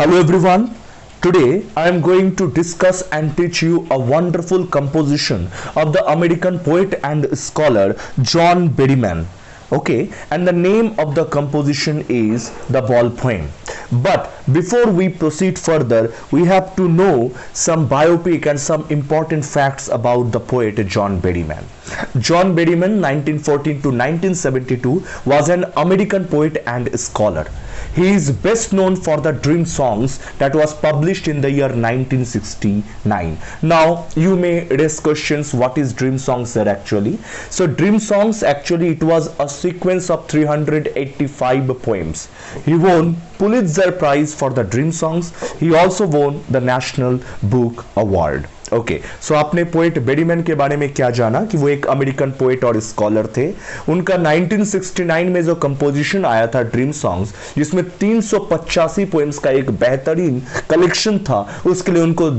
Hello everyone. Today I am going to discuss and teach you a wonderful composition of the American poet and scholar John Berryman. Okay, and the name of the composition is The Ball Poem. But before we proceed further, we have to know some biopic and some important facts about the poet John Berryman. John Berryman 1914 to 1972 was an American poet and scholar. He is best known for the Dream Songs that was published in the year 1969. Now you may raise questions, what is Dream Songs there actually? So Dream Songs actually it was a sequence of 385 poems. He won Pulitzer Prize for the Dream Songs. He also won the National Book Award. Okay so आपने poet Berryman के बारे में क्या जाना कि वो एक American poet और स्कॉलर थे। उनका 1969 में जो कंपोजिशन आया था ड्रीम सॉन्ग्स, जिसमें 385 पोएम्स का एक बेहतरीन कलेक्शन था, उसके लिए उनको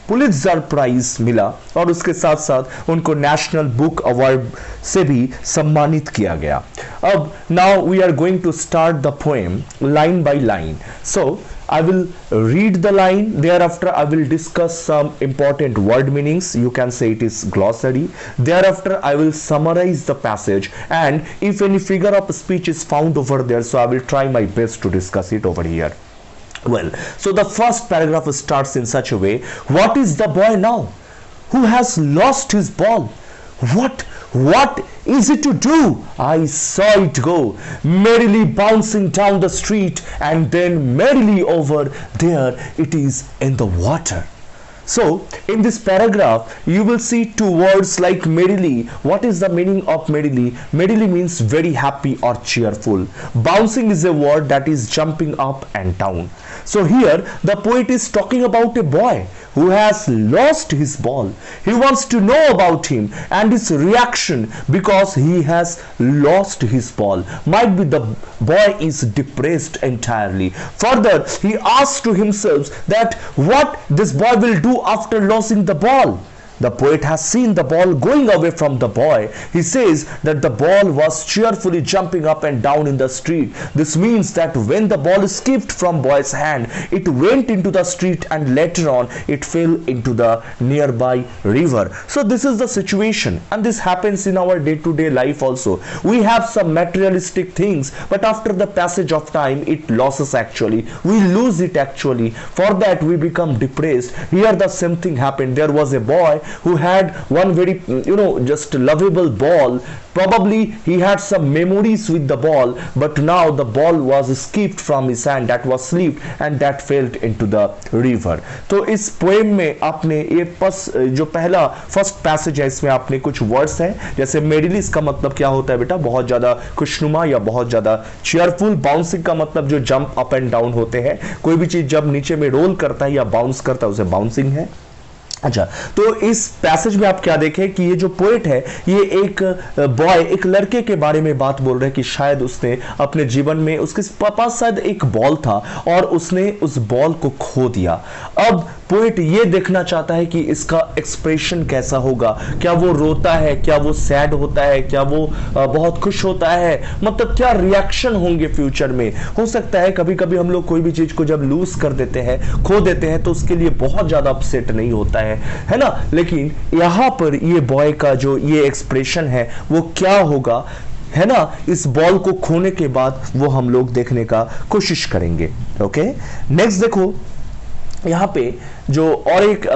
पुलित्जर प्राइज मिला और उसके साथ साथ उनको नेशनल बुक अवार्ड से भी सम्मानित किया गया। अब now we are going to start the poem line by line. So I will read the line, thereafter I will discuss some important word meanings, you can say it is glossary. Thereafter I will summarize the passage, and if any figure of speech is found over there, so I will try my best to discuss it over here. Well, so the first paragraph starts in such a way: what is the boy now who has lost his ball? What is it to do? I saw it go merrily bouncing down the street, and then merrily over there it is in the water. So in this paragraph you will see two words like merrily. What is the meaning of merrily? Merrily means very happy or cheerful. Bouncing is a word that is jumping up and down. So here the poet is talking about a boy who has lost his ball. He wants to know about him and his reaction because he has lost his ball. Might be the boy is depressed entirely. Further, he asks to himself that what this boy will do after losing the ball. The poet has seen the ball going away from the boy. He says that the ball was cheerfully jumping up and down in the street. This means that when the ball escaped from boy's hand, it went into the street and later on it fell into the nearby river. So this is the situation, and this happens in our day-to-day life also. We have some materialistic things, but after the passage of time it loses actually. We lose it actually. For that we become depressed. Here the same thing happened. There was a boy who had one very just lovable ball. Probably he had some memories with the ball, but now the ball was escaped from his hand, that was slipped and that fell into the river. तो इस poem में आपने ये जो पहला first passage है, इसमें आपने कुछ वर्ड्स हैं जैसे मेरिली, इसका मतलब क्या होता है बेटा? बहुत ज्यादा खुशनुमा या बहुत ज्यादा चेयरफुल। बाउंसिंग का मतलब जो जंप अप एंड डाउन होते हैं, कोई भी चीज जब नीचे में रोल करता है या बाउंस करता है उसे बाउंसिंग है। अच्छा, तो इस पैसेज में आप क्या देखें कि ये जो पोएट है ये एक बॉय, एक लड़के के बारे में बात बोल रहे हैं कि शायद उसने अपने जीवन में, उसके पास शायद एक बॉल था और उसने उस बॉल को खो दिया। अब पोएट ये देखना चाहता है कि इसका एक्सप्रेशन कैसा होगा, क्या वो रोता है, क्या वो सैड होता है, क्या वो बहुत खुश होता है, मतलब क्या रिएक्शन होंगे फ्यूचर में। हो सकता है कभी कभी हम लोग कोई भी चीज को जब लूज कर देते हैं, खो देते हैं, तो उसके लिए बहुत ज्यादा अपसेट नहीं होता है ना। लेकिन यहां पर ये बॉय का जो ये एक्सप्रेशन है वो क्या होगा, है ना, इस बॉल को खोने के बाद वो हम लोग देखने का कोशिश करेंगे। ओके, नेक्स्ट देखो यहां पे जो और एक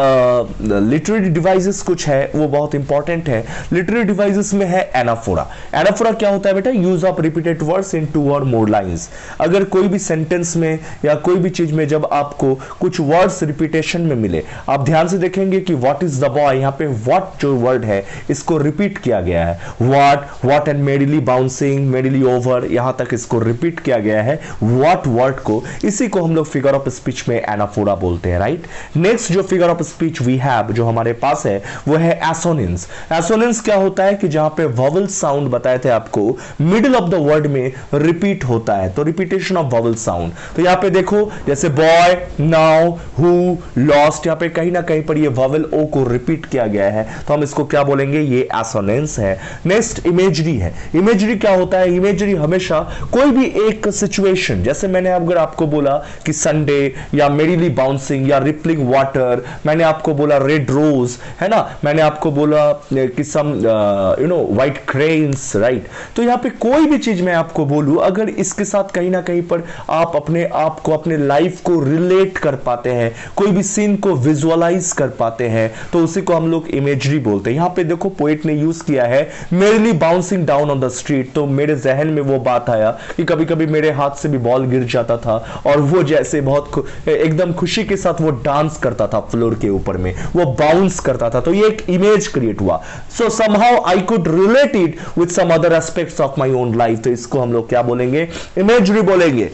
लिटरेरी डिवाइसेस कुछ है वो बहुत इंपॉर्टेंट है। लिटरेरी डिवाइसेस में है एनाफोरा। एनाफोरा क्या होता है बेटा? Use of repeated words in 2 और मोर लाइंस। अगर कोई भी सेंटेंस में या कोई भी चीज में जब आपको कुछ वर्ड्स रिपीटेशन में मिले, आप ध्यान से देखेंगे कि व्हाट इज द बॉय, यहाँ पे व्हाट जो वर्ड है इसको रिपीट किया गया है। What and merrily bouncing, merrily over, यहां तक इसको रिपीट किया गया है व्हाट वर्ड को। इसी को हम लोग फिगर ऑफ स्पीच में एनाफोरा बोलते हैं, राइट। नेक्स्ट जो figure of speech we have जो हमारे पास है वो है एसोनेंस। एसोनेंस क्या होता है कि जहां पे वॉवल साउंड बताए थे आपको मिडिल ऑफ द वर्ड में रिपीट होता है, तो रिपीटेशन ऑफ वॉवल साउंड। तो यहां पे देखो जैसे बॉय, नाउ, हु, लॉस्ट, यहां पे कहीं ना कहीं पर ये वॉवल ओ को रिपीट किया गया है, तो हम इसको क्या बोलेंगे, ये एसोनेंस है। नेक्स्ट इमेजरी है। इमेजरी क्या होता है, इमेजरी हमेशा कोई भी एक सिचुएशन, जैसे मैंने अगर आपको बोला कि संडे या मेरीली बाउंसिंग या रिपलिंग वाटर, मैंने आपको बोला रेड रोज, है ना, मैंने आपको बोला कि सम व्हाइट क्रेन्स, राइट। तो यहाँ पे कोई भी चीज मैं आपको बोलूं, अगर इसके साथ कहीं ना कहीं पर आप अपने आप को, अपने लाइफ को रिलेट कर पाते हैं, कोई भी सीन को विजुअलाइज कर पाते हैं, तो उसी को हम लोग इमेजरी बोलते हैं। यहाँ पे देखो पोएट ने यूज किया है merrily bouncing down on the street, तो मेरे जहन में वो बात आया कि कभी कभी मेरे हाथ से भी बॉल गिर जाता था और वो जैसे बहुत एकदम खुशी के साथ वो डांस करता था फ्लोर के ऊपर में, वो बाउंस करता था, तो ये एक इमेज क्रिएट हुआ। So somehow I could relate it with some other aspects of my own life, तो इसको हम लोग क्या बोलेंगे, इमेजरी बोलेंगे।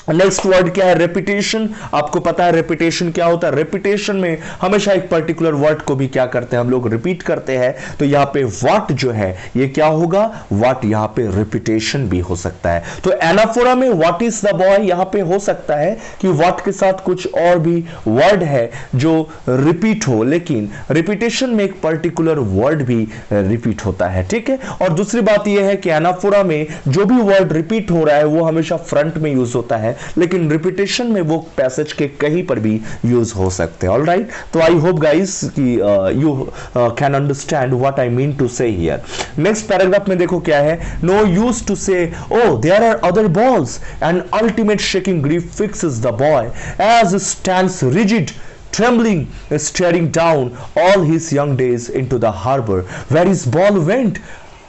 नेक्स्ट वर्ड क्या है, रेपिटेशन। आपको पता है रेपिटेशन क्या होता है, रेपिटेशन में हमेशा एक पर्टिकुलर वर्ड को भी क्या करते हैं हम लोग, रिपीट करते हैं। तो यहां पे व्हाट जो है ये क्या होगा, व्हाट यहां पे रिपीटेशन भी हो सकता है। तो एनाफोरा में व्हाट इज द बॉय, यहां पे हो सकता है कि व्हाट के साथ कुछ और भी वर्ड है जो रिपीट हो, लेकिन रिपीटेशन में एक पर्टिकुलर वर्ड भी रिपीट होता है, ठीक है। और दूसरी बात यह है कि एनाफोरा में जो भी वर्ड रिपीट हो रहा है वो हमेशा फ्रंट में यूज होता है, लेकिन रिपीटेशन में वो पैसेज के कहीं पर भी यूज हो सकते हैं। ऑलराइट, तो आई होप गाइस कि you can understand what I mean to say here. Next paragraph में देखो क्या है, no use to say O there are other balls and ultimate shaking grief fixes the boy as stands rigid trembling, staring down all his young days into the harbor where his ball went.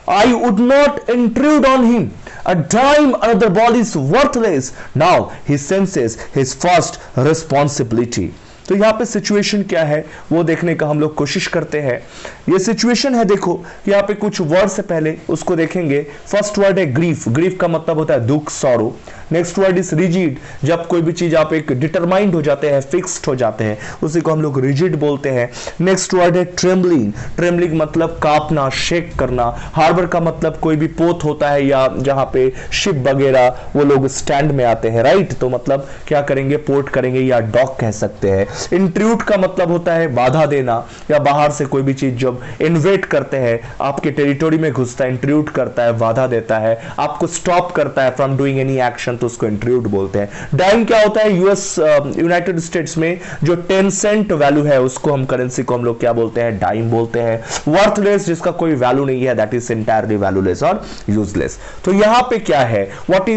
I would not intrude on him. A dime another ball is worthless. Now he senses his first responsibility. तो यहाँ पे situation क्या है वो देखने का हम लोग कोशिश करते हैं। ये सिचुएशन है, देखो यहाँ पे कुछ वर्ड से पहले उसको देखेंगे। फर्स्ट वर्ड है ग्रीफ, ग्रीफ का मतलब होता है दुख, sorrow. Next word is rigid, जब कोई भी चीज आप एक डिटरमाइंड हो जाते हैं, फिक्स्ड हो जाते हैं, उसी को हम लोग रिजिड बोलते हैं। नेक्स्ट वर्ड है ट्रेम्बलिंग, ट्रेम्बलिंग मतलब कांपना, शेक करना। हार्बर का मतलब कोई भी पोत होता है या जहां पे शिप वगैरह वो लोग स्टैंड में आते हैं, राइट, तो मतलब क्या करेंगे, पोर्ट करेंगे या डॉक कह सकते हैं। इंट्रूड का मतलब होता है बाधा देना, या बाहर से कोई भी चीज जब इन्वेट करते हैं, आपके टेरिटोरी में घुसता है, इंट्रूड करता है, बाधा देता है, आपको स्टॉप करता है फ्रॉम डूइंग एनी एक्शन, तो उसको इंट्रूड बोलते हैं। डाइम क्या होता है, यूएस यूनाइटेड स्टेट्स में जो 10 सेंट वैल्यू है उसको हम करेंसी को हम लोग क्या बोलते हैं, डाइम बोलते हैं। वर्थलेस, जिसका कोई वैल्यू नहीं है, दैट इज एंटायरली वैल्यूलेस और यूजलेस। तो यहां पे क्या है, what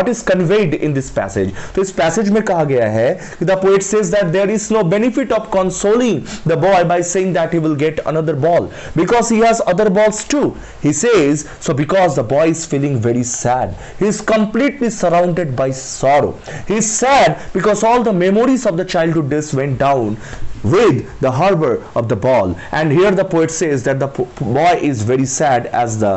is conveyed in this passage. तो इस पैसेज में कहा गया है कि the poet says that there is no benefit of consoling the boy by saying that he will get another ball because he has other balls too. He says so because the boy is feeling very sad, he is completely surrounded by sorrow. He is sad because all the memories of the childhood days went down with the harbor of the ball. And here the poet says that the boy is very sad as the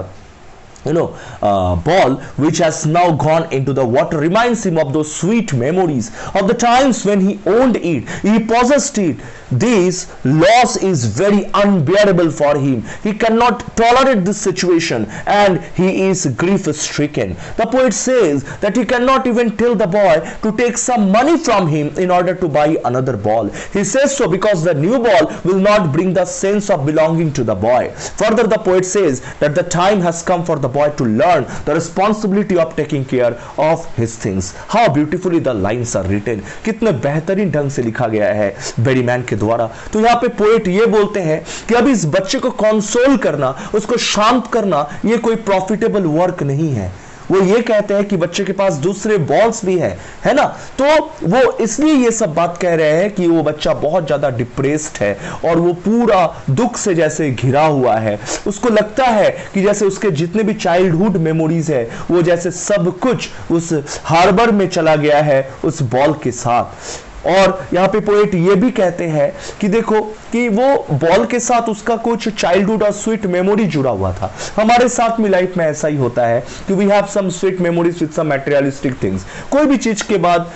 ball which has now gone into the water reminds him of those sweet memories of the times when he owned it, he possessed it. This loss is very unbearable for him. He cannot tolerate this situation and he is grief stricken. The poet says that he cannot even tell the boy to take some money from him in order to buy another ball. He says so because the new ball will not bring the sense of belonging to the boy. Further, the poet says that the time has come for the boy to learn the responsibility of taking care of his things. How beautifully the lines are written. कितने बेहतरीन ढंग से लिखा गया है Berryman के द्वारा। तो यहाँ पे पोएट ये बोलते हैं कि अभी इस बच्चे को कंसोल करना, उसको शांत करना, ये कोई प्रॉफिटेबल वर्क नहीं है। वो ये कहते हैं कि बच्चे के पास दूसरे बॉल्स भी है ना, तो वो इसलिए ये सब बात कह रहे हैं कि वो बच्चा बहुत ज्यादा डिप्रेस्ड है और वो पूरा दुख से जैसे घिरा हुआ है। उसको लगता है कि जैसे उसके जितने भी चाइल्डहुड मेमोरीज है वो जैसे सब कुछ उस हार्बर में चला गया है उस बॉल के साथ। और यहाँ पे पोएट ये भी कहते हैं कि देखो कि वो बॉल के साथ उसका कुछ चाइल्डहुड और स्वीट मेमोरी जुड़ा हुआ था। हमारे साथ में लाइफ में ऐसा ही होता है कि we have some sweet memories with some materialistic things. कोई भी चीज के बाद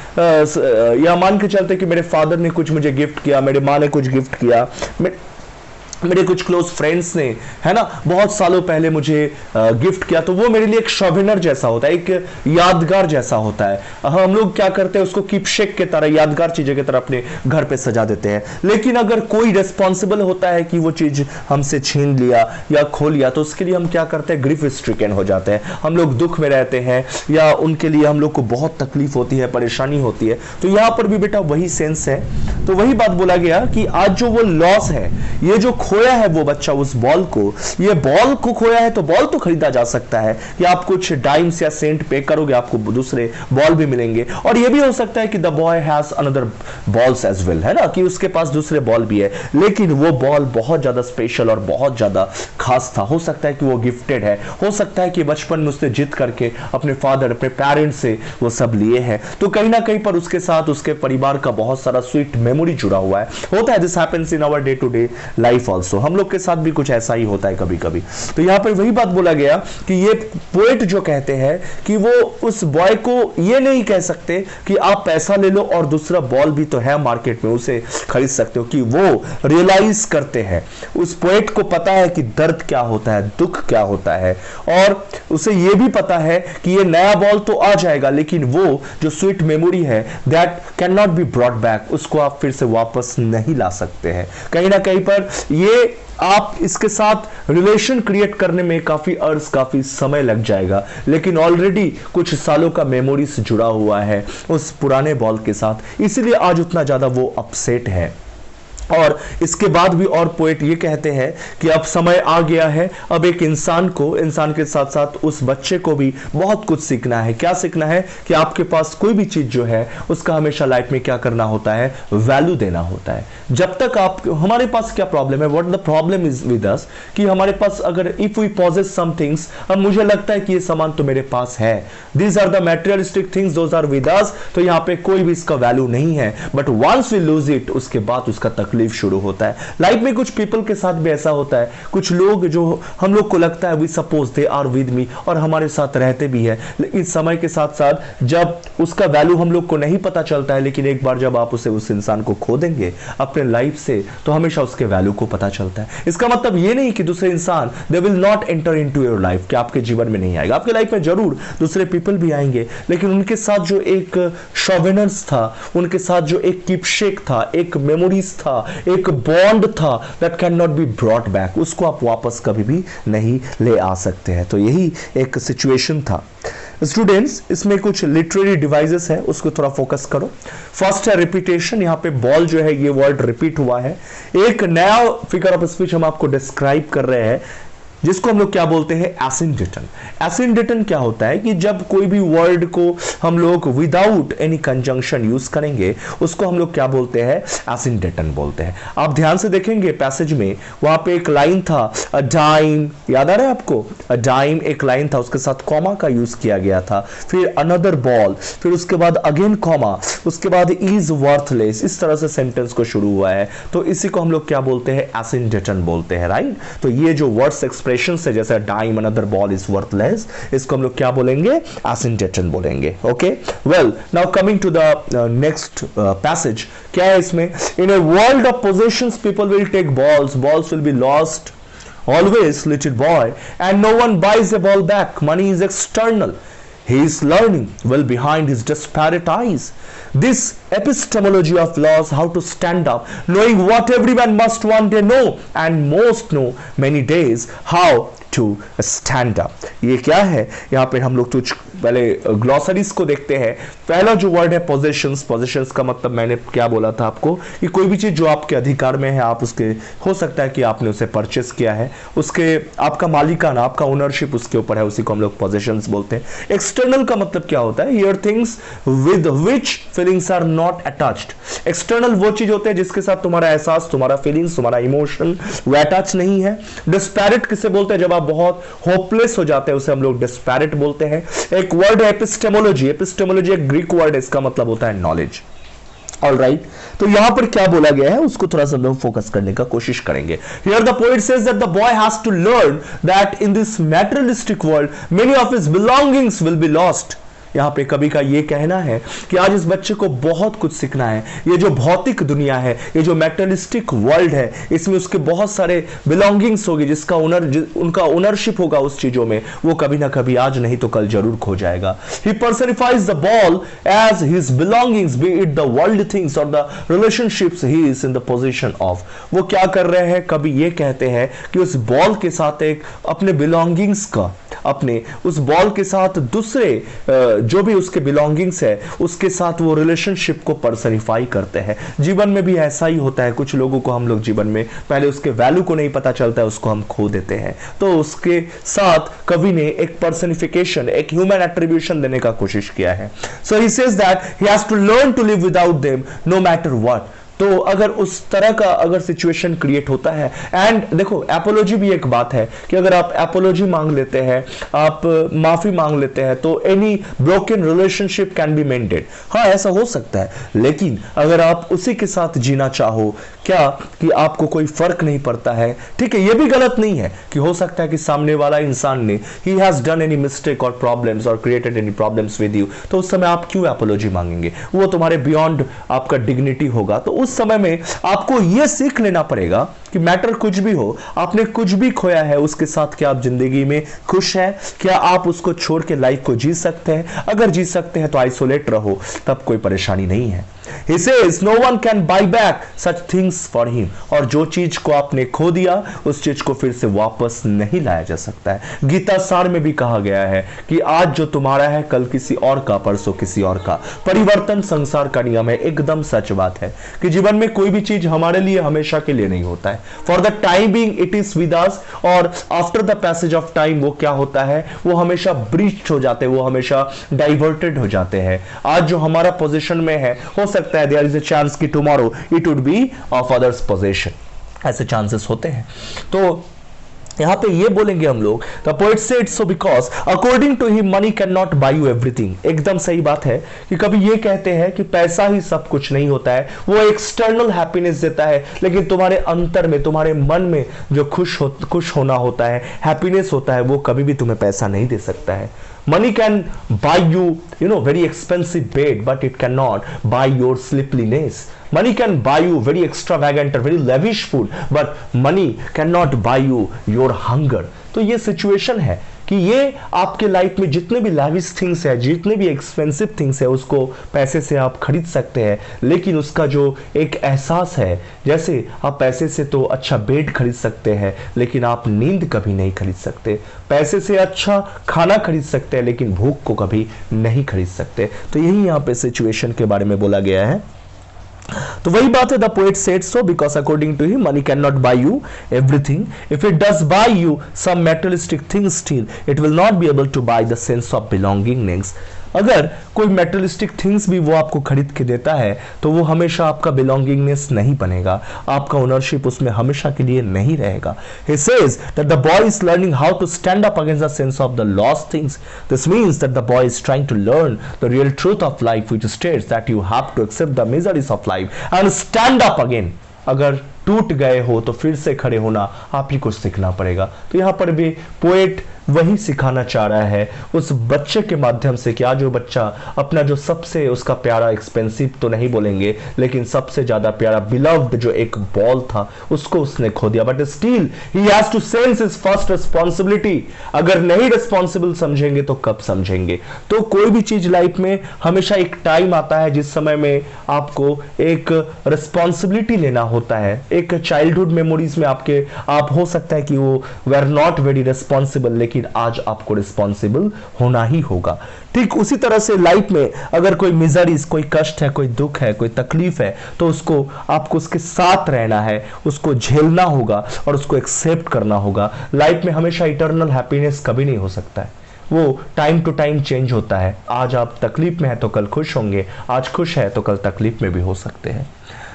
या मान के चलते कि मेरे फादर ने कुछ मुझे गिफ्ट किया, मेरे माँ ने कुछ गिफ्ट किया, मेरे कुछ क्लोज फ्रेंड्स ने, है ना, बहुत सालों पहले मुझे गिफ्ट किया, तो वो मेरे लिए एक शॉविनर जैसा होता है, एक यादगार जैसा होता है। हम लोग क्या करते हैं, उसको कीपशेक के तरह, यादगार चीजें की तरह अपने घर पे सजा देते हैं। लेकिन अगर कोई रेस्पॉन्सिबल होता है कि वो चीज हमसे छीन लिया या खो लिया, तो उसके लिए हम क्या करते हैं, ग्रीफ स्ट्रिकन हो जाते हैं, हम लोग दुख में रहते हैं, या उनके लिए हम लोग को बहुत तकलीफ होती है, परेशानी होती है। तो यहाँ पर भी बेटा वही सेंस है। तो वही बात बोला गया कि आज जो वो लॉस है, ये जो खोया है वो बच्चा उस बॉल को, ये बॉल को खोया है, तो बॉल तो खरीदा जा सकता है कि आप कुछ डाइम्स या सेंट पे करोगे, आपको दूसरे बॉल भी मिलेंगे। और ये भी हो सकता है कि the boy has another balls as well, है ना, कि उसके पास दूसरे बॉल भी है, लेकिन वो बॉल बहुत ज्यादा स्पेशल और बहुत ज्यादा खास था। हो सकता है कि वो गिफ्टेड है, हो सकता है कि बचपन में उसने जिद करके अपने फादर, अपने पेरेंट्स से वो सब लिए हैं। तो कहीं ना कहीं पर उसके साथ उसके परिवार का बहुत सारा स्वीट मेमोरी जुड़ा हुआ है। होता है, this happens in our day to day life also. हम लोग के साथ भी कुछ ऐसा ही होता है कभी कभी। तो यहां पर वही बात बोला गया कि ये पोएट जो कहते हैं कि वो उस बॉय को ये नहीं कह सकते कि आप पैसा ले लो और दूसरा बॉल भी तो है मार्केट में, उसे खरीद सकते हो, कि वो रियलाइज करते हैं, उस पोएट को पता है कि दर्द क्या होता है, दुख क्या होता है, और उसे ये भी पता है कि ये नया बॉल तो आ जाएगा, लेकिन वो जो स्वीट मेमोरी है that can not be brought back, उसको आप फिर से वापस नहीं ला सकते हैं। कहीं ना कहीं पर ये आप इसके साथ रिलेशन क्रिएट करने में काफी अर्स, काफी समय लग जाएगा, लेकिन ऑलरेडी कुछ सालों का मेमोरीज जुड़ा हुआ है उस पुराने बॉल के साथ, इसीलिए आज उतना ज्यादा वो अपसेट है। और इसके बाद भी और पोएट ये कहते हैं कि अब समय आ गया है, अब एक इंसान को, इंसान के साथ साथ उस बच्चे को भी बहुत कुछ सीखना है। क्या सीखना है कि आपके पास कोई भी चीज जो है उसका हमेशा लाइफ में क्या करना होता है, वैल्यू देना होता है। जब तक आप, हमारे पास क्या प्रॉब्लम है, what the problem is with us, कि हमारे पास अगर if we possess some things, अब मुझे लगता है कि ये सामान तो मेरे पास है, these are the materialistic things, those are with us, तो यहाँ पे कोई भी इसका वैल्यू नहीं है। But once we lose it, उसके बाद उसका तकलीफ शुरू होता है। लाइफ में कुछ पीपल के साथ भी ऐसा होता है, कुछ लोग जो हम लोग को लगता है we suppose they are with me, और हमारे साथ रहते भी है, लेकिन समय के साथ साथ जब उसका वैल्यू हम लोग को नहीं पता चलता है, लेकिन एक बार जब आप उस इंसान को खो देंगे अपने लाइफ से, तो हमेशा उसके वैल्यू को पता चलता है। इसका मतलब ये नहीं कि दूसरे इंसान they will not enter into your life, कि आपके जीवन में नहीं आएगा। आपके लाइफ में जरूर दूसरे पीपल भी आएंगे, लेकिन उनके साथ जो एक शॉविनेंस था, उनके साथ जो एक कीपशेक था, एक मेमोरीज था, एक बॉन्ड था, that can not be brought back, उसको आप वापस कभी भी नहीं ले आ सकते हैं। तो यही एक सिचुएशन था। स्टूडेंट्स, इसमें कुछ लिटरेरी डिवाइसेस है, उसको थोड़ा फोकस करो। फर्स्ट है रिपीटेशन, यहाँ पे बॉल जो है ये वर्ड रिपीट हुआ है। एक नया फिगर ऑफ स्पीच हम आपको डिस्क्राइब कर रहे हैं, जिसको हम लोग क्या बोलते हैं, एसिंडेटन। एसिंडेटन क्या होता है कि जब कोई भी वर्ड को हम लोग विदाउट एनी कंजंक्शन यूज करेंगे, उसको हम लोग क्या बोलते हैं, एसिंडेटन बोलते हैं। आप ध्यान से देखेंगे पैसेज में, वहां पे एक लाइन था, अ डाइम, याद आ रहा है आपको, अ डाइम एक लाइन था, उसके साथ कॉमा का यूज किया गया था, फिर अनदर बॉल, फिर उसके बाद अगेन कॉमा, उसके बाद इज वर्थलेस, इस तरह से सेंटेंस को शुरू हुआ है। तो इसी को हम लोग क्या बोलते हैं, एसिंडेटन बोलते हैं, राइट। तो ये जो वर्ड्स एक्सप्रेशन से, जैसे dime, another ball is worthless, इसको हम लोग क्या बोलेंगे, एसिंडेटन बोलेंगे। Okay, well now coming to the next passage, क्या है इसमें, in a world of possessions people will take balls, balls will be lost always, little boy, and no one buys a ball back, money is external, he is learning well behind his disparate eyes. This epistemology of laws, how to stand up, knowing what everyone must one day know, and most know many days, how to stand up. ये क्या है, यहाँ पे हम लोग कुछ पहले ग्लॉसरीज को देखते हैं। पहला जो वर्ड है पोजेशंस, पोजेशंस का मतलब मैंने क्या बोला था आपको, कि कोई भी चीज जो आपके अधिकार में है, आप उसके, हो सकता है कि आपने उसे परचेस किया है, उसके आपका मालिकाना, आपका ओनरशिप उसके ऊपर है, उसी को हम लोग पोजेशंस बोलते हैं। एक्सटर्नल का मतलब क्या होता है, here things with which feelings are not attached. External वो चीज होते हैं जिसके साथ तुम्हारा एहसास, तुम्हारा फीलिंग्स, तुम्हारा इमोशन वो अटैच नहीं है। डिस्पैरेट किसे बोलते हैं, जब आप बहुत होपलेस हो जाते हैं, उसे हम लोग डिस्पैरेट बोलते हैं। एक वर्ड है एपिस्टेमोलॉजी, एपिस्टेमोलॉजी एक ग्रीक वर्ड है, इसका मतलब होता है नॉलेज। ऑल राइट, तो यहां पर क्या बोला गया है उसको थोड़ा सा लोग फोकस करने का कोशिश करेंगे। Here the poet says that the boy has to learn that in this materialistic world many of his belongings will be lost. यहां पे कवि का ये कहना है कि आज इस बच्चे को बहुत कुछ सीखना है। ये जो भौतिक दुनिया है, ये जो मेटलिस्टिक वर्ल्ड है, इसमें उसके बहुत सारे बिलोंगिंग्स होगी, जिसका उनका ओनरशिप होगा उस चीजों में, वो कभी ना कभी आज नहीं तो कल जरूर खो जाएगा। He personifies the ball as his belongings, be it the world things और the relationships he is in the possession of. वो क्या कर रहे हैं, कभी ये कहते हैं कि उस बॉल के साथ एक अपने बिलोंगिंग्स का, अपने उस बॉल के साथ दूसरे जो भी उसके बिलोंगिंग्स है उसके साथ वो रिलेशनशिप को पर्सनिफाई करते हैं। जीवन में भी ऐसा ही होता है, कुछ लोगों को हम लोग जीवन में पहले उसके वैल्यू को नहीं पता चलता है, उसको हम खो देते हैं। तो उसके साथ कवि ने एक पर्सनिफिकेशन, एक ह्यूमन एट्रीब्यूशन देने का कोशिश किया है। So he says that he has to learn to live without them no matter what. तो अगर उस तरह का अगर सिचुएशन क्रिएट होता है, एंड देखो एपोलॉजी भी एक बात है कि अगर आप एपोलॉजी मांग लेते हैं, आप माफी मांग लेते हैं, तो any broken relationship can be mended. हाँ, ऐसा हो सकता है, लेकिन अगर आप उसी के साथ जीना चाहो, क्या कि आपको कोई फर्क नहीं पड़ता है, ठीक है, ये भी गलत नहीं है कि हो सकता है कि सामने वाला इंसान ने he has done any mistake और प्रॉब्लम्स और created any problems with you, तो उस समय आप क्यों एपोलॉजी मांगेंगे, वो तुम्हारे बियॉन्ड आपका डिग्निटी होगा। तो उस समय में आपको यह सीख लेना पड़ेगा कि मैटर कुछ भी हो, आपने कुछ भी खोया है, उसके साथ क्या आप जिंदगी में खुश हैं, क्या आप उसको छोड़ के लाइफ को जी सकते हैं। अगर जी सकते हैं तो आइसोलेट रहो, तब कोई परेशानी नहीं है। He says no one can buy back such things for him। और जो चीज को आपने खो दिया उस चीज को फिर से वापस नहीं लाया जा सकता है। गीता सार में भी कहा गया है कि आज जो तुम्हारा है कल किसी और का, परसों किसी और का। परिवर्तन संसार का नियम है। एकदम सच बात है कि जीवन में कोई भी चीज हमारे लिए हमेशा के लिए नहीं होता है। For the time being it is with us, और after the passage of time वो क्या होता है, वो हमेशा ब्रीच हो जाते हैं, वो हमेशा डाइवर्टेड हो जाते हैं। आज जो हमारा पोजीशन में है, हो सकता है देयर इज अ चांस कि tomorrow it would be of others position, ऐसे चांसेस होते हैं। तो यहां पे ये बोलेंगे हम लोग, the poet said so because according to him money can not buy you everything. एकदम सही बात है कि कभी ये कहते हैं कि पैसा ही सब कुछ नहीं होता है, वो एक्सटर्नल हैप्पीनेस देता है, लेकिन तुम्हारे अंतर में, तुम्हारे मन में जो खुश होना होता है, हैप्पीनेस होता है, वो कभी भी तुम्हें पैसा नहीं दे सकता है। Money can buy you very expensive bed, but it cannot buy your sleepiness. Money can buy you very extravagant or very lavish food, but money cannot buy you your hunger. तो ये सिचुएशन है कि ये आपके life में जितने भी lavish things है, जितने भी एक्सपेंसिव थिंग्स है, उसको पैसे से आप खरीद सकते हैं, लेकिन उसका जो एक एहसास है, जैसे आप पैसे से तो अच्छा बेड खरीद सकते हैं, लेकिन आप नींद कभी नहीं खरीद सकते। पैसे से अच्छा खाना खरीद सकते हैं, लेकिन भूख को कभी नहीं खरीद सकते। तो यही यहाँ पे सिचुएशन के बारे में बोला गया है। तो वही बात है, the poet said so because according to him money can not buy you everything. If it does buy you some materialistic things, still it will not be able to buy the sense of belongingness. अगर कोई materialistic things भी वो आपको खरीद के देता है, तो वो हमेशा आपका बिलोंगिंगनेस नहीं बनेगा, आपका ओनरशिप उसमें हमेशा के लिए नहीं रहेगा। He says that the boy is learning how to stand up against the sense of the lost things. This means that the boy is trying to learn the real truth of life, which states that you have to accept the miseries of life and stand up again. अगर टूट गए हो तो फिर से खड़े होना आप ही को सीखना पड़ेगा। तो यहाँ पर भी पोएट वही सिखाना चाह रहा है उस बच्चे के माध्यम से कि आज जो बच्चा अपना जो सबसे उसका प्यारा, एक्सपेंसिव तो नहीं बोलेंगे, लेकिन सबसे ज्यादा प्यारा बिलव्ड जो एक बॉल था, उसको उसने खो दिया, but still he has to sense his first responsibility. अगर नहीं रिस्पॉन्सिबल समझेंगे तो कब समझेंगे। तो कोई भी चीज लाइफ में हमेशा एक टाइम आता है जिस समय में आपको एक रिस्पॉन्सिबिलिटी लेना होता है। एक चाइल्डहुड मेमोरीज में आप हो सकता है कि वो वे आर नॉट वेरी रिस्पॉन्सिबल, लेकिन आज आपको रिस्पॉन्सिबल होना ही होगा। ठीक उसी तरह से लाइफ में अगर कोई मिजरीज, कोई कष्ट है, कोई दुख है, कोई तकलीफ है, तो उसको आपको उसके साथ रहना है, उसको झेलना होगा और उसको एक्सेप्ट करना होगा। लाइफ में हमेशा इटर्नल हैप्पीनेस कभी नहीं हो सकता है, वो टाइम टू टाइम चेंज होता है। आज आप तकलीफ में है तो कल खुश होंगे, आज खुश है तो कल तकलीफ में भी हो सकते हैं।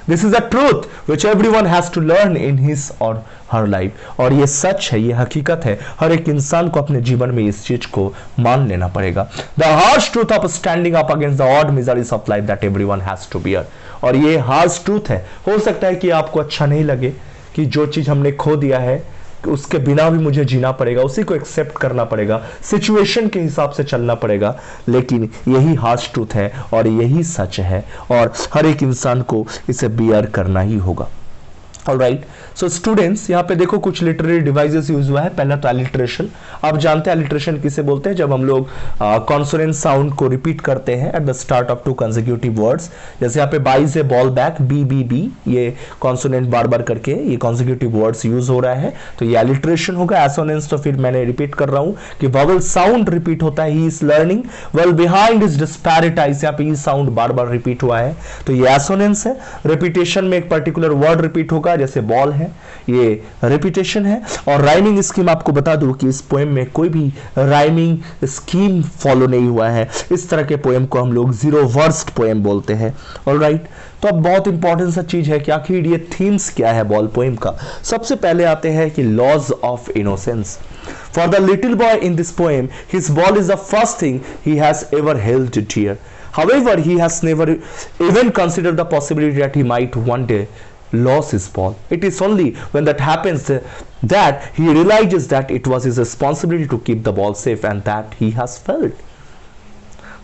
This is a truth which everyone has to learn in his or her life. और ये सच है, ये हकीकत है, हर एक इंसान को अपने जीवन में इस चीज को मान लेना पड़ेगा। The harsh truth of standing up against the odd miseries of life that everyone has to bear. और ये हार्श ट्रूथ है। हो सकता है कि आपको अच्छा नहीं लगे कि जो चीज हमने खो दिया है उसके बिना भी मुझे जीना पड़ेगा, उसी को एक्सेप्ट करना पड़ेगा, सिचुएशन के हिसाब से चलना पड़ेगा, लेकिन यही हार्श ट्रूथ है और यही सच है और हर एक इंसान को इसे बियर करना ही होगा। ऑलराइट, सो स्टूडेंट्स यहाँ पे देखो कुछ लिटरेरी डिवाइसेस यूज हुआ है। पहला तो एलिट्रेशन। आप जानते हैं एलिट्रेशन किसे बोलते हैं? जब हम लोग कॉन्सोनेंट साउंड को रिपीट करते हैं at the start of two consecutive words. जैसे यहाँ पे बाई से ball back, B B B, ये कॉन्सोनेंट बार बार करके ये कंसेक्यूटिव वर्ड्स यूज हो रहा है, तो ये एलिट्रेशन होगा। एसोनेंस तो फिर मैंने रिपीट कर रहा हूँ कि वॉवल साउंड रिपीट होता है, he is learning well behind is disparate eyes, यहाँ पे ई साउंड बार बार रिपीट हुआ है, तो ये एसोनेंस है। रिपीटेशन में एक पर्टिकुलर वर्ड रिपीट होगा, जैसे बॉल है, ये रिपीटेशन है। और राइमिंग स्कीम आपको बता दूं कि इस पोएम में कोई भी राइमिंग स्कीम फॉलो नहीं हुआ है। इस तरह के पोएम को हम लोग जीरो वर्स्ट पोएम बोलते हैं। ऑलराइट, तो अब बहुत इंपॉर्टेंट सा चीज है कि आखिर ये थीम्स क्या है बॉल पोएम का। सबसे पहले आते हैं कि laws of innocence. For the little boy in this poem his ball is the first thing he has ever held dear. However, he has never even considered the possibility that he might one day lose his ball. It is only when that happens that he realizes that it was his responsibility to keep the ball safe and that he has failed.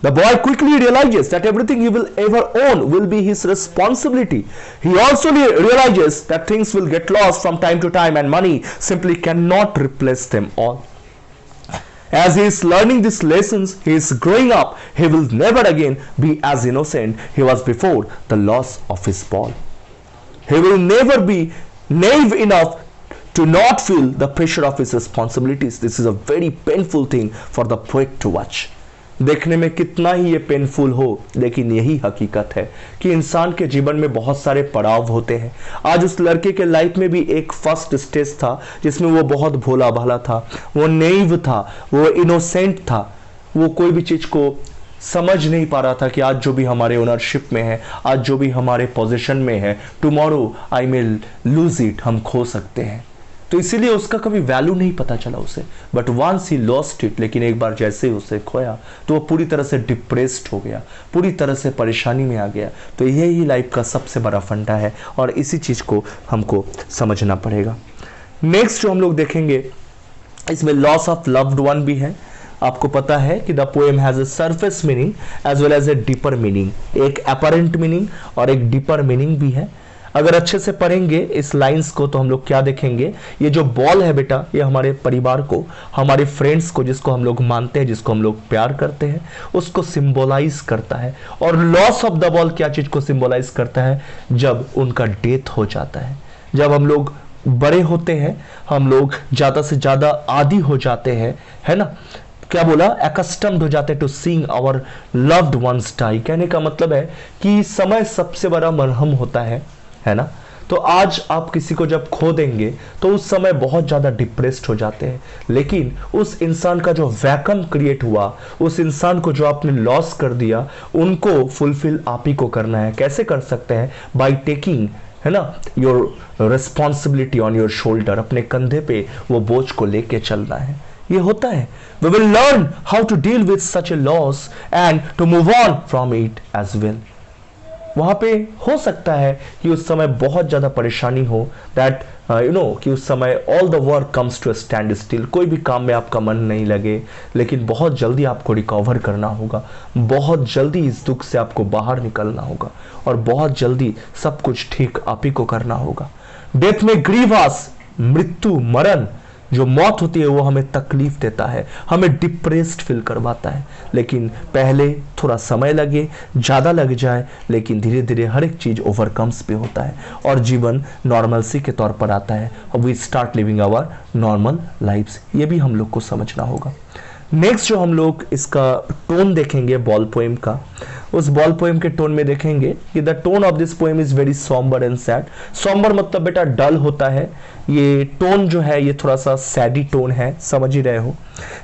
The boy quickly realizes that everything he will ever own will be his responsibility. He also realizes that things will get lost from time to time and money simply cannot replace them all. As he is learning these lessons, he is growing up. He will never again be as innocent he was before the loss of his ball. He will never be naive enough to not feel the pressure of his responsibilities. This is a very painful thing for the poet to watch. देखने में कितना ही ये painful हो, लेकिन यही हकीकत है कि इंसान के जीवन में बहुत सारे पड़ाव होते हैं। आज उस लड़के के लाइफ में भी एक फर्स्ट स्टेज था जिसमें वो बहुत भोला भाला था, वो नेइव था, वो इनोसेंट था, वो कोई भी चीज को समझ नहीं पा रहा था कि आज जो भी हमारे ओनरशिप में है, आज जो भी हमारे पोजीशन में है, tomorrow I may lose it, हम खो सकते हैं। तो इसीलिए उसका कभी वैल्यू नहीं पता चला उसे, but once he lost it, लेकिन एक बार जैसे उसे खोया तो वो पूरी तरह से डिप्रेस्ड हो गया, पूरी तरह से परेशानी में आ गया। तो यही लाइफ का सबसे बड़ा फंडा है और इसी चीज को हमको समझना पड़ेगा। नेक्स्ट जो हम लोग देखेंगे, इसमें लॉस ऑफ लव्ड वन भी है। आपको पता है कि the poem has a surface meaning as well as a deeper meaning, एक अपरेंट मीनिंग और एक डीपर मीनिंग भी है। अगर अच्छे से पढ़ेंगे इस लाइंस को तो हम लोग क्या देखेंगे, ये जो बॉल है बेटा, ये हमारे परिवार को, हमारे फ्रेंड्स को, जिसको हम लोग मानते हैं, जिसको हम लोग प्यार करते हैं, उसको सिंबलाइज करता है। और लॉस ऑफ द बॉल क्या चीज को सिंबलाइज करता है? जब उनका डेथ हो जाता है, जब हम लोग बड़े होते हैं, हम लोग ज्यादा से ज्यादा आदी हो जाते हैं, है ना, क्या बोला, एक्स्टम्ड हो जाते to seeing our loved ones die. कहने का मतलब है कि समय सबसे बड़ा मरहम होता है ना। तो आज आप किसी को जब खो देंगे तो उस समय बहुत ज्यादा डिप्रेस्ड हो जाते हैं, लेकिन उस इंसान का जो वैकम क्रिएट हुआ, उस इंसान को जो आपने लॉस कर दिया, उनको फुलफिल आप ही को करना है। कैसे कर सकते हैं? बाय टेकिंग, है ना, your responsibility on your shoulder, अपने कंधे पे वो बोझ को लेके चलना है। ये होता है। We will learn how to deal with such a loss and to move on from it as well. वहां पे हो सकता है कि उस समय बहुत ज्यादा परेशानी हो, दैट कि उस समय all the work comes to stand still, कोई भी काम में आपका मन नहीं लगे, लेकिन बहुत जल्दी आपको रिकवर करना होगा, बहुत जल्दी इस दुख से आपको बाहर निकलना होगा और बहुत जल्दी सब कुछ ठीक आप ही को करना होगा। डेथ में ग्रीवास, मृत्यु, मरण, जो मौत होती है वो हमें तकलीफ देता है, हमें डिप्रेस्ड फील करवाता है, लेकिन पहले थोड़ा समय लगे, ज्यादा लग जाए, लेकिन धीरे धीरे हर एक चीज ओवरकम्स पे होता है और जीवन नॉर्मलसी के तौर पर आता है और we start living our normal lifes. ये भी हम लोग को समझना होगा। नेक्स्ट जो हम लोग इसका टोन देखेंगे बॉल पोएम का, उस बॉल पोएम के टोन में देखेंगे कि the tone of this poem is very sombre and sad. Sombre मतलब बेटा डल होता है, ये टोन जो है ये थोड़ा सा सैडी टोन है, समझ ही रहे हो।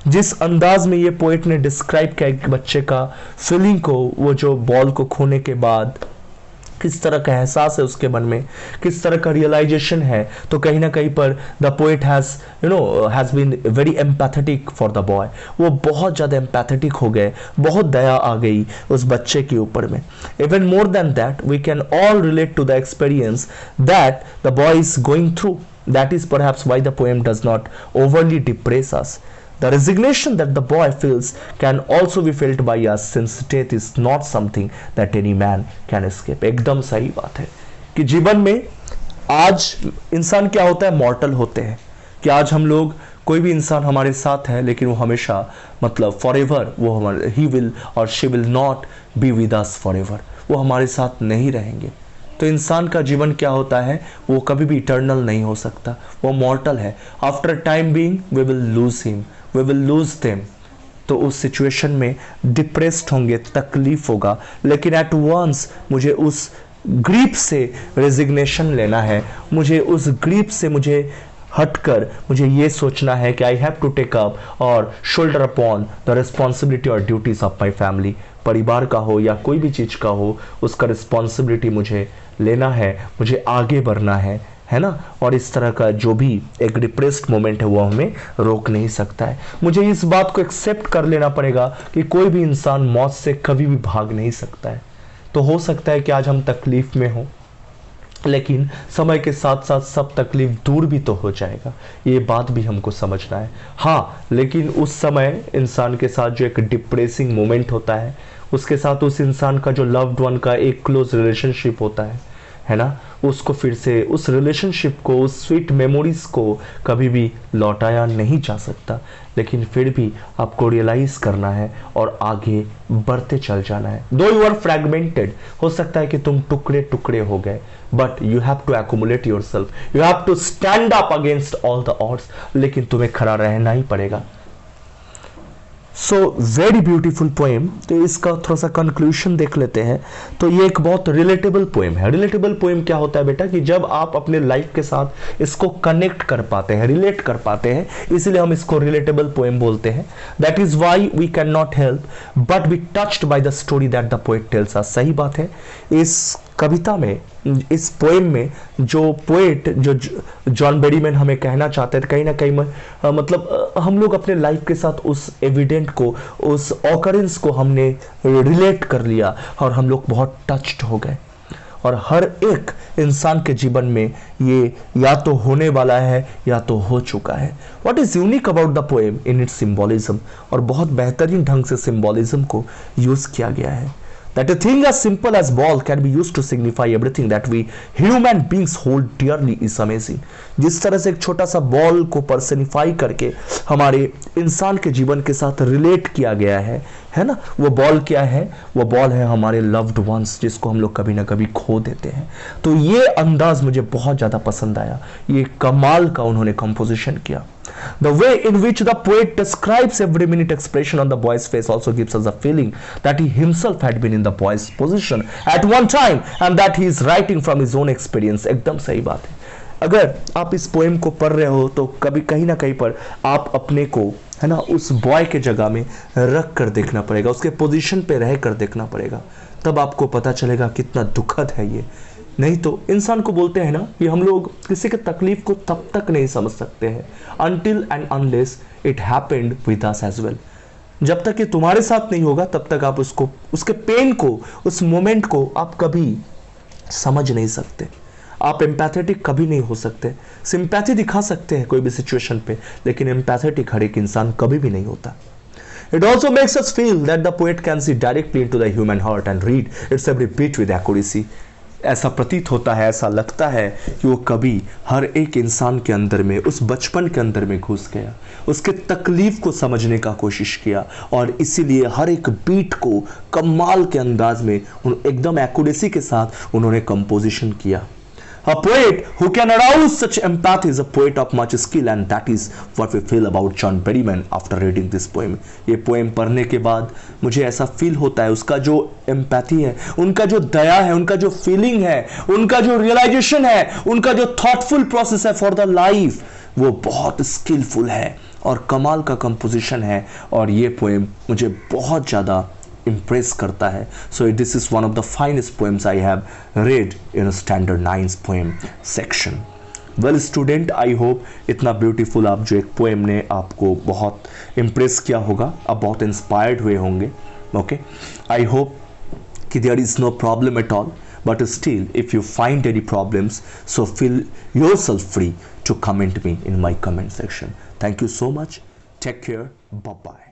जिस अंदाज में ये पोएट ने डिस्क्राइब किया एक बच्चे का फीलिंग को, वो जो बॉल को खोने के बाद किस तरह का एहसास है उसके मन में, किस तरह का रियलाइजेशन है। तो कहीं ना कहीं पर the poet has been very empathetic for the boy. वो बहुत ज़्यादा एम्पैथेटिक हो गए, बहुत दया आ गई उस बच्चे के ऊपर में। Even more than that we can all relate to the experience that the boy is going through. That is perhaps why the poem does not overly depress us. The resignation that the boy feels can also be felt by us, since death is not something that any man can escape। एकदम सही बात है कि जीवन में आज इंसान क्या होता है, मॉर्टल होते हैं। कि आज हम लोग, कोई भी इंसान हमारे साथ है लेकिन वो हमेशा मतलब फॉर एवर, वो हमारे ही विल और she will not be with us for ever, वो हमारे साथ नहीं रहेंगे। तो इंसान का जीवन क्या होता है, वो कभी भी इटर्नल नहीं हो सकता, वो मॉर्टल है। After time being we will lose him, we will lose them. तो उस सिचुएशन में डिप्रेस्ड होंगे, तकलीफ होगा, लेकिन एट वंस मुझे उस ग्रीप से रेजिग्नेशन लेना है, मुझे उस ग्रीप से मुझे हटकर मुझे ये सोचना है कि I have to take up और शोल्डर अपॉन द रिस्पॉन्सिबिलिटी और ड्यूटीज ऑफ माई फैमिली। परिवार का हो या कोई भी चीज़ का हो, उसका रिस्पॉन्सिबिलिटी मुझे लेना है, मुझे आगे बढ़ना है ना। और इस तरह का जो भी एक डिप्रेस्ड मोमेंट है वो हमें रोक नहीं सकता है। मुझे इस बात को एक्सेप्ट कर लेना पड़ेगा कि कोई भी इंसान मौत से कभी भी भाग नहीं सकता है। तो हो सकता है कि आज हम तकलीफ में हो, लेकिन समय के साथ साथ सब तकलीफ दूर भी तो हो जाएगा, ये बात भी हमको समझना है। हाँ, लेकिन उस समय इंसान के साथ जो एक डिप्रेसिंग मोमेंट होता है, उसके साथ उस इंसान का जो लव्ड वन का एक क्लोज रिलेशनशिप होता है ना, उसको फिर से उस रिलेशनशिप को, उस स्वीट मेमोरीज को कभी भी लौटाया नहीं जा सकता। लेकिन फिर भी आपको रियलाइज करना है और आगे बढ़ते चल जाना है। दो यू आर फ्रैगमेंटेड, हो सकता है कि तुम टुकड़े टुकड़े हो गए, but you have to accumulate yourself, you have to stand up against all the odds. लेकिन तुम्हें खड़ा रहना ही पड़ेगा। So very beautiful poem. तो इसका थोड़ा सा कंक्लूशन देख लेते हैं। तो ये एक बहुत रिलेटेबल पोएम है। रिलेटेबल पोएम क्या होता है बेटा, कि जब आप अपने लाइफ के साथ इसको कनेक्ट कर पाते हैं, रिलेट कर पाते हैं, इसलिए हम इसको रिलेटेबल पोएम बोलते हैं। That is why we can not help but be touched by the story that the poet tells us. सही बात है। इस कविता में, इस पोएम में जो पोएट, जो जॉन बेरीमैन हमें कहना चाहते हैं, कहीं ना कहीं मतलब हम लोग अपने लाइफ के साथ उस एविडेंट को, उस ऑकरेंस को हमने रिलेट कर लिया और हम लोग बहुत टच्ड हो गए। और हर एक इंसान के जीवन में ये या तो होने वाला है या तो हो चुका है। What is unique about the poem in its symbolism, और बहुत बेहतरीन ढंग से सिंबॉलिज्म को यूज किया गया है। That a thing as simple as ball can be used to signify everything that we human beings hold dearly is amazing। जिस तरह से एक छोटा सा बॉल को पर्सनिफाई करके हमारे इंसान के जीवन के साथ रिलेट किया गया है ना। वो बॉल क्या है, वो बॉल है हमारे लव्ड वंस, जिसको हम लोग कभी ना कभी खो देते हैं। तो ये अंदाज मुझे बहुत ज़्यादा पसंद आया। ये कमाल का उन्होंने कंपोजिशन किया। The way in which the poet describes every minute expression on the boy's face also gives us a feeling that he himself had been in the boy's position at one time and that he is writing from his own experience। एकदम सही बात है। अगर आप इस poem को पढ़ रहे हो तो कभी कहीं ना कहीं पर आप अपने को, है ना, उस बॉय के जगह में रख कर देखना पड़ेगा, उसके पोजीशन पे रह कर देखना पड़ेगा, तब आपको पता चलेगा कितना दुखद है ये। नहीं तो इंसान को बोलते हैं ना कि हम लोग किसी के तकलीफ को तब तक नहीं समझ सकते हैं until and unless it happened with us as well। जब तक ये तुम्हारे साथ नहीं होगा तब तक आप उसको, उसके पेन को, उस मोमेंट को आप कभी समझ नहीं सकते। आप एम्पैथेटिक कभी नहीं हो सकते। सिंपैथी दिखा सकते हैं कोई भी सिचुएशन पे, लेकिन एम्पैथेटिक हर एक इंसान कभी भी नहीं होता। It also makes us feel that the poet can see directly into the human heart and read its every beat with accuracy। ऐसा प्रतीत होता है, ऐसा लगता है कि वो कभी हर एक इंसान के अंदर में, उस बचपन के अंदर में घुस गया, उसके तकलीफ को समझने का कोशिश किया और इसीलिए हर एक बीट को कमाल के अंदाज में एकदम एक्यूरेसी के साथ उन्होंने कंपोजिशन किया। A poet who can arouse such empathy is a poet of much skill and that is what we feel about John Berryman after reading this poem। ये पोएम पढ़ने के बाद मुझे ऐसा फील होता है, उसका जो एम्पैथी है, उनका जो दया है, उनका जो फीलिंग है, उनका जो रियलाइजेशन है, उनका जो थॉटफुल प्रोसेस है फॉर द लाइफ, वो बहुत स्किलफुल है और कमाल का कंपोजिशन है। और ये पोएम मुझे बहुत ज़्यादा इम्प्रेस करता है. So this is one of the finest poems I have read in standard 9 poem section. Well student, I hope इतना ब्यूटीफुल आप जो एक पोएम ने आपको बहुत इम्प्रेस किया होगा, आप बहुत इंस्पायर्ड हुए होंगे. ओके, आई होप कि there is no problem at all, but still if you find any problems, so feel yourself free to comment me in my comment section. Thank you so much. Take care. Bye bye.